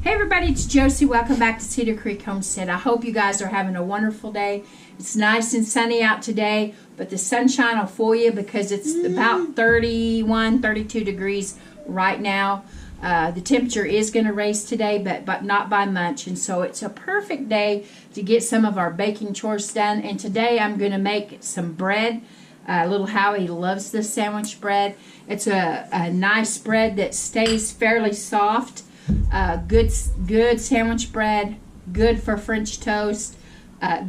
Hey everybody, it's Josie. Welcome back to Cedar Creek Homestead. I hope you guys are having a wonderful day. It's nice and sunny out today, but the sunshine will fool you because it's about 31, 32 degrees right now. The temperature is going to raise today, but not by much, and so it's a perfect day to get some of our baking chores done. And today I'm going to make some bread. Little Howie loves this sandwich bread. It's a nice bread that stays fairly soft. Good sandwich bread, good for French toast,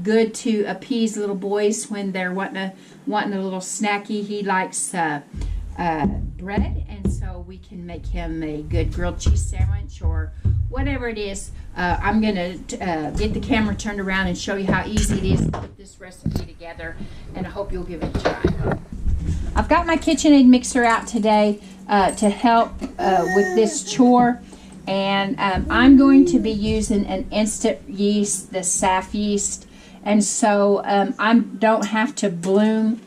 good to appease little boys when they're wanting a little snacky. He likes bread, and so we can make him a good grilled cheese sandwich or whatever it is. I'm going to get the camera turned around and show you how easy it is to put this recipe together, and I hope you'll give it a try. I've got my KitchenAid mixer out today to help with this chore. And I'm going to be using an instant yeast, the SAF yeast, and so I don't have to bloom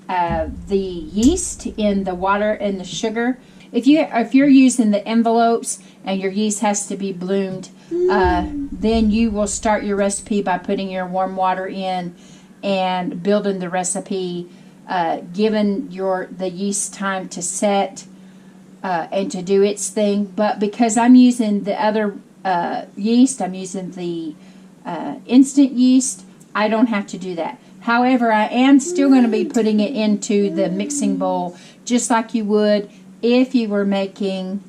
the yeast in the water and the sugar. If you're using the envelopes and your yeast has to be bloomed, then you will start your recipe by putting your warm water in and building the recipe, giving the yeast time to set. And to do its thing, but because I'm using the other yeast, I'm using the instant yeast, I don't have to do that. However, I am still going to be putting it into the mixing bowl just like you would if you were making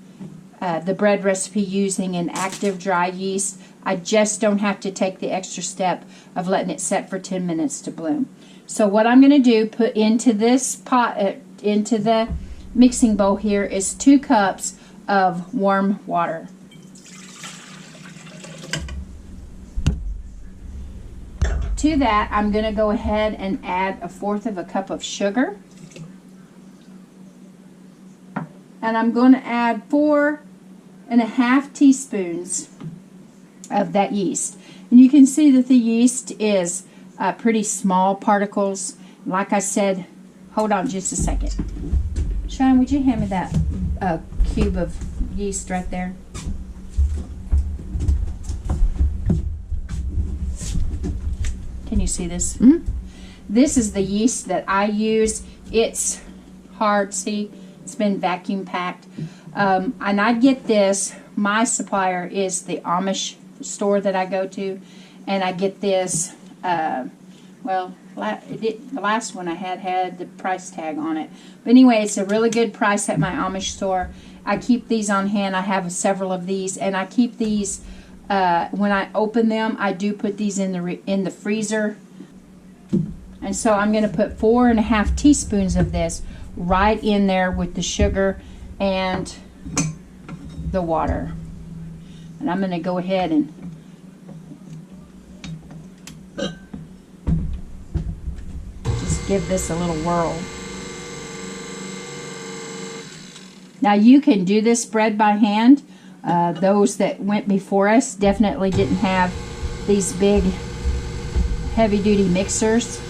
the bread recipe using an active dry yeast. I just don't have to take the extra step of letting it set for 10 minutes to bloom. So what I'm going to do, put into this pot, into the mixing bowl here, is 2 cups of warm water. To that, I'm going to go ahead and add 1/4 cup of sugar. And I'm going to add 4½ teaspoons of that yeast. And you can see that the yeast is pretty small particles. Like I said, hold on just a second. Sean, would you hand me that cube of yeast right there? Can you see this? Mm-hmm. This is the yeast that I use. It's hard, see? It's been vacuum packed. And I get this, my supplier is the Amish store that I go to, and I get this, the last one I had the price tag on it. But anyway, it's a really good price at my Amish store. I keep these on hand. I have several of these, and I keep these, when I open them, I do put these in the freezer. And so I'm going to put 4½ teaspoons of this right in there with the sugar and the water. And I'm going to go ahead and give this a little whirl. Now you can do this bread by hand. Those that went before us definitely didn't have these big heavy-duty mixers,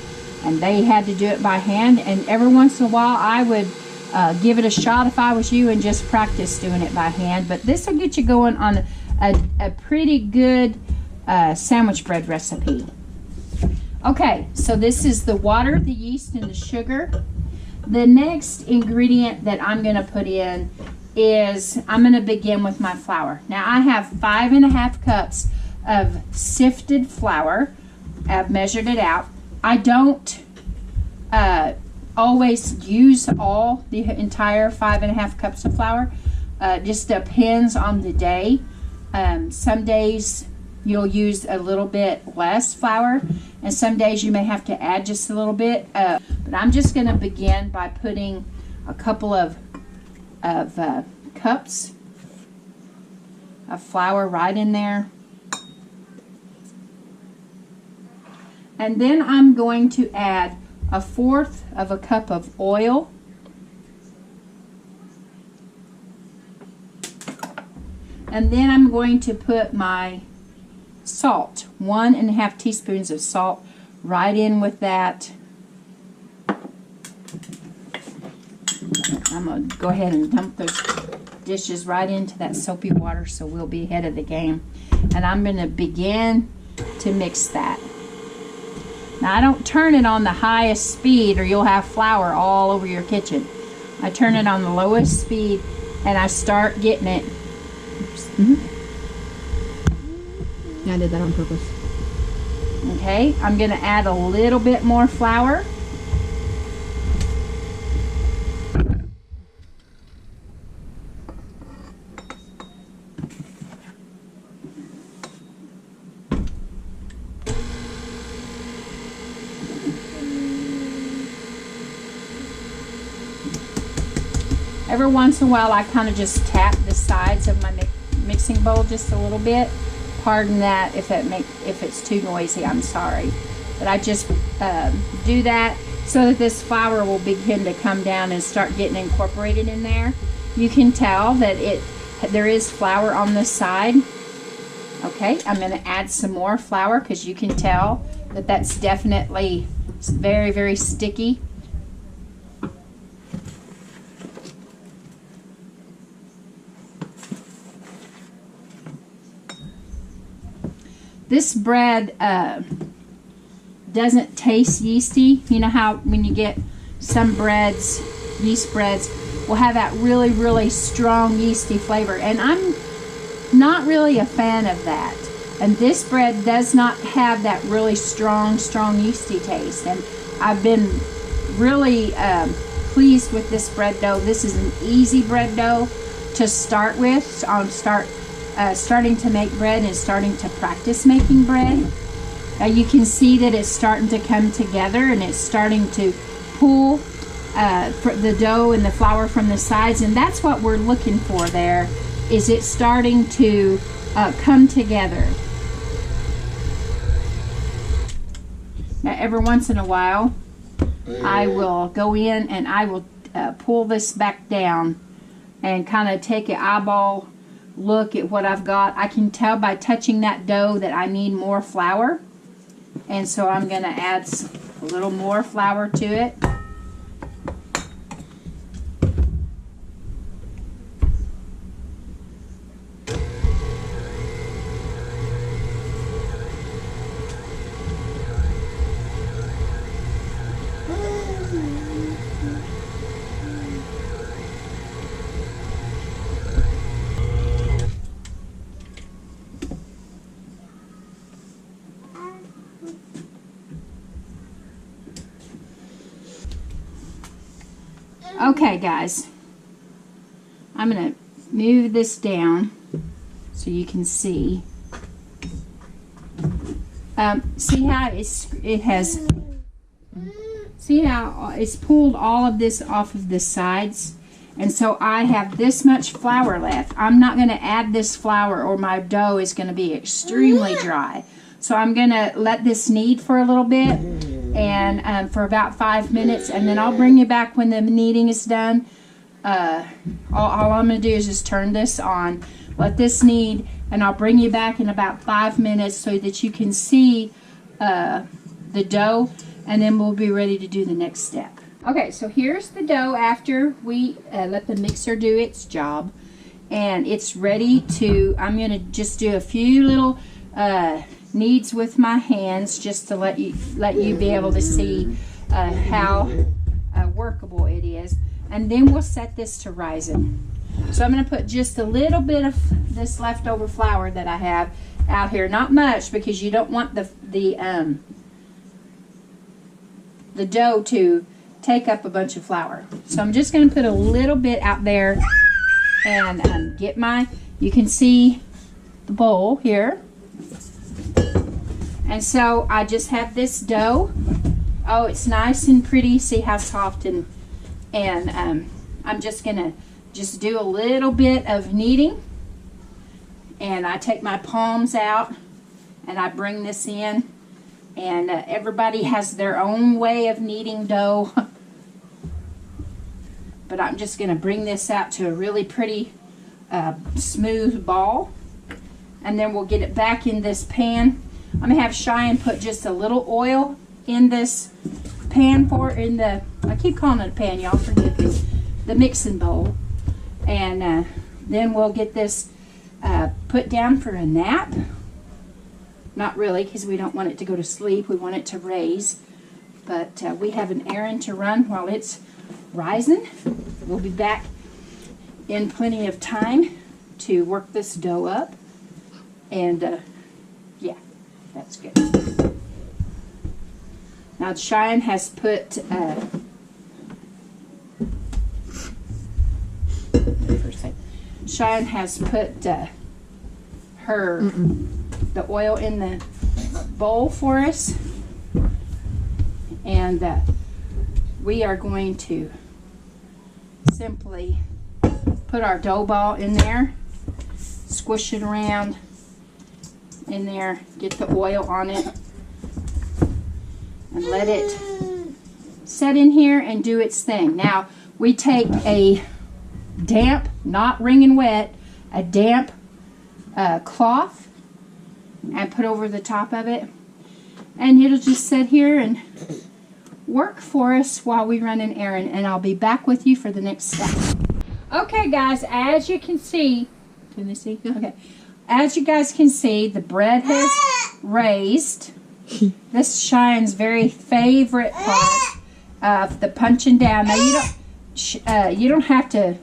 and they had to do it by hand. And every once in a while I would give it a shot if I was you and just practice doing it by hand. But this will get you going on a pretty good sandwich bread recipe. Okay, so this is the water, the yeast, and the sugar. The next ingredient that I'm going to put in is, I'm going to begin with my flour. Now I have 5½ cups of sifted flour. I've measured it out. I don't always use all the entire 5½ cups of flour. Just depends on the day. Some days you'll use a little bit less flour, and some days you may have to add just a little bit. But I'm just going to begin by putting a couple of cups of flour right in there. And then I'm going to add 1/4 cup of oil. And then I'm going to put my salt, 1½ teaspoons of salt, right in with that. I'm going to go ahead and dump those dishes right into that soapy water so we'll be ahead of the game. And I'm going to begin to mix that. Now, I don't turn it on the highest speed or you'll have flour all over your kitchen. I turn it on the lowest speed and I start getting it. Yeah, I did that on purpose. Okay, I'm going to add a little bit more flour. Every once in a while I kind of just tap the sides of my mixing bowl just a little bit. Pardon that if it's too noisy, I'm sorry. But I just do that so that this flour will begin to come down and start getting incorporated in there. You can tell that there is flour on this side. Okay, I'm going to add some more flour because you can tell that that's definitely very, very sticky. This bread doesn't taste yeasty. You know how when you get some breads, yeast breads, will have that really, really strong yeasty flavor. And I'm not really a fan of that. And this bread does not have that really strong yeasty taste. And I've been really pleased with this bread dough. This is an easy bread dough to start with. So I'm starting to make bread and starting to practice making bread. You can see that it's starting to come together and it's starting to pull the dough and the flour from the sides, and that's what we're looking for there, is it starting to come together. Now every once in a while I will go in and I will pull this back down and kind of take an eyeball look at what I've got. I can tell by touching that dough that I need more flour, and so I'm going to add a little more flour to it. Okay, guys, I'm going to move this down so you can see. See how see how it's pulled all of this off of the sides, and so I have this much flour left. I'm not going to add this flour or my dough is going to be extremely dry. So I'm going to let this knead for a little bit, and for about 5 minutes, and then I'll bring you back when the kneading is done. All I'm going to do is just turn this on, let this knead, and I'll bring you back in about 5 minutes so that you can see the dough, and then we'll be ready to do the next step. Okay, so here's the dough after we let the mixer do its job, and it's ready to, I'm going to just do a few little kneads with my hands just to let you be able to see how workable it is, and then we'll set this to rising. So I'm going to put just a little bit of this leftover flour that I have out here, not much, because you don't want the dough to take up a bunch of flour. So I'm just going to put a little bit out there and get my, you can see the bowl here. And so I just have this dough. Oh, it's nice and pretty. See how soft, and I'm just gonna do a little bit of kneading, and I take my palms out and I bring this in, and everybody has their own way of kneading dough, but I'm just gonna bring this out to a really pretty smooth ball, and then we'll get it back in this pan. I'm going to have Cheyenne put just a little oil in this pan I keep calling it a pan, y'all forgive me. the mixing bowl. And then we'll get this put down for a nap. Not really, because we don't want it to go to sleep. We want it to raise. But we have an errand to run while it's rising. We'll be back in plenty of time to work this dough up. And yeah, that's good. Now Cheyenne has put Cheyenne has put the oil in the bowl for us, and we are going to simply put our dough ball in there, squish it around in there, get the oil on it, and let it set in here and do its thing. Now we take a damp, not wringing wet, a damp cloth and put over the top of it, and it'll just sit here and work for us while we run an errand, and I'll be back with you for the next step. Okay guys, as you can see, Can they see? okay, as you guys can see, the bread has raised. This is Cheyenne's very favorite part of the punching down. Now you don't have to,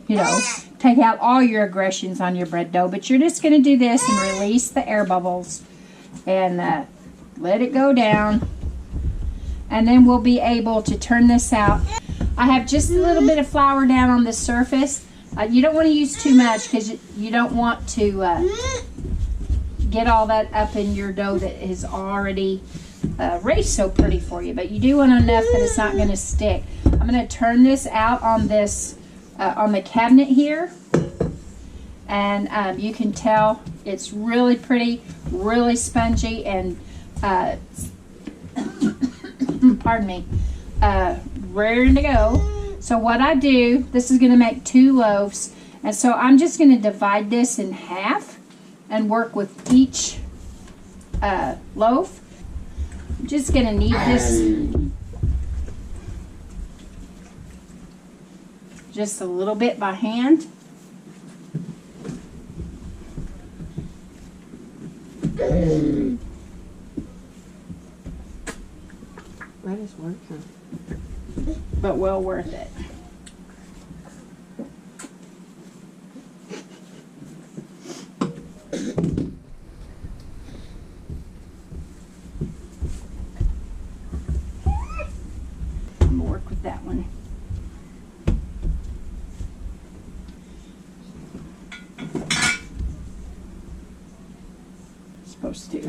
take out all your aggressions on your bread dough, but you're just going to do this and release the air bubbles and let it go down, and then we'll be able to turn this out. I have just a little bit of flour down on the surface. You don't want to use too much because you don't want to get all that up in your dough that is already raised so pretty for you, but you do want enough that it's not going to stick. I'm going to turn this out on this on the cabinet here, and you can tell it's really pretty, really spongy, and pardon me, ready to go. So what I do, this is going to make 2 loaves, and so I'm just going to divide this in half and work with each loaf. I'm just going to knead this just a little bit by hand. That is work, huh? But well worth it. I'm gonna work with that one. Supposed to.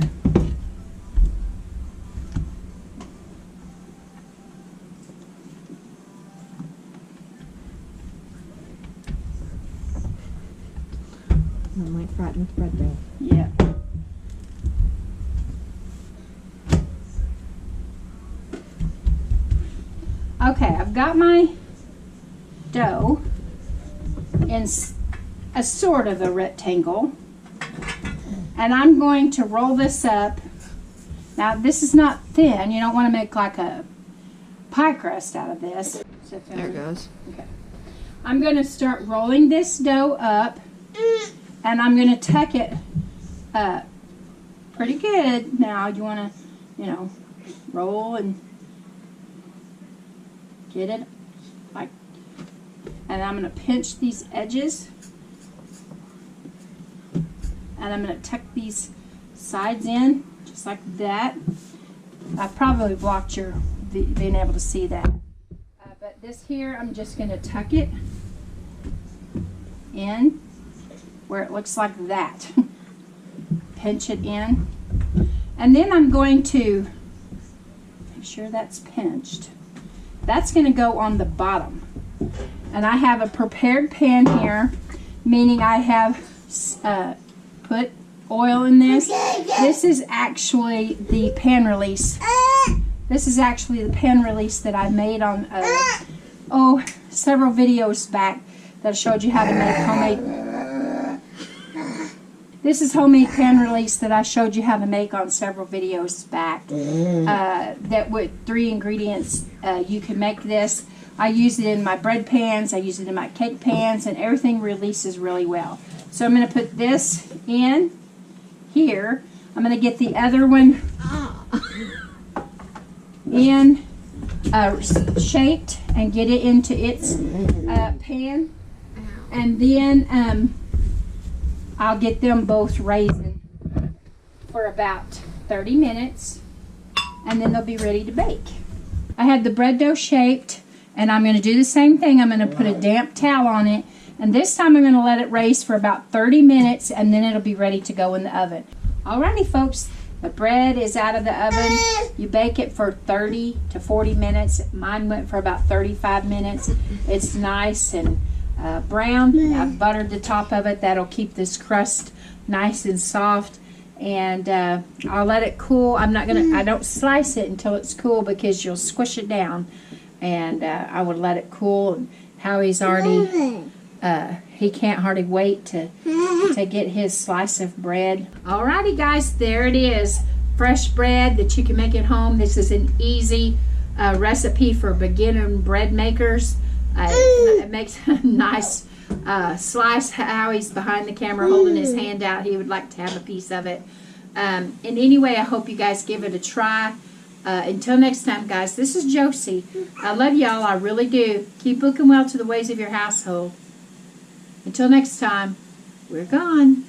Not like frightened with bread dough. Yeah. Okay, I've got my dough in a sort of a rectangle, and I'm going to roll this up. Now this is not thin. You don't want to make like a pie crust out of this. There it goes. Okay. I'm going to start rolling this dough up, and I'm going to tuck it pretty good. Now you want to, roll and get it like, and I'm going to pinch these edges, and I'm going to tuck these sides in just like that. I probably blocked your being able to see that, but this here I'm just going to tuck it in where it looks like that. Pinch it in, and then I'm going to make sure that's pinched. That's going to go on the bottom, and I have a prepared pan here, meaning I have put oil in this. This is actually the pan release. This is actually the pan release that I made on several videos back that showed you how to make homemade. This is homemade pan release that I showed you how to make on several videos back. That with 3 ingredients, you can make this. I use it in my bread pans, I use it in my cake pans, and everything releases really well. So I'm going to put this in here. I'm going to get the other one in shaped and get it into its pan. And then I'll get them both raising for about 30 minutes, and then they'll be ready to bake. I had the bread dough shaped, and I'm going to do the same thing. I'm going to put a damp towel on it, and this time I'm going to let it raise for about 30 minutes, and then it'll be ready to go in the oven. Alrighty, folks, the bread is out of the oven. You bake it for 30 to 40 minutes. Mine went for about 35 minutes. It's nice and brown. I've buttered the top of it. That'll keep this crust nice and soft. And I'll let it cool. I don't slice it until it's cool because you'll squish it down. And I would let it cool. And Howie's already, he can't hardly wait to get his slice of bread. Alrighty, guys, there it is. Fresh bread that you can make at home. This is an easy recipe for beginner bread makers. It makes a nice slice. Howie's behind the camera holding his hand out. He would like to have a piece of it. And anyway, I hope you guys give it a try. Until next time, guys, this is Josie. I love y'all. I really do. Keep looking well to the ways of your household. Until next time, we're gone.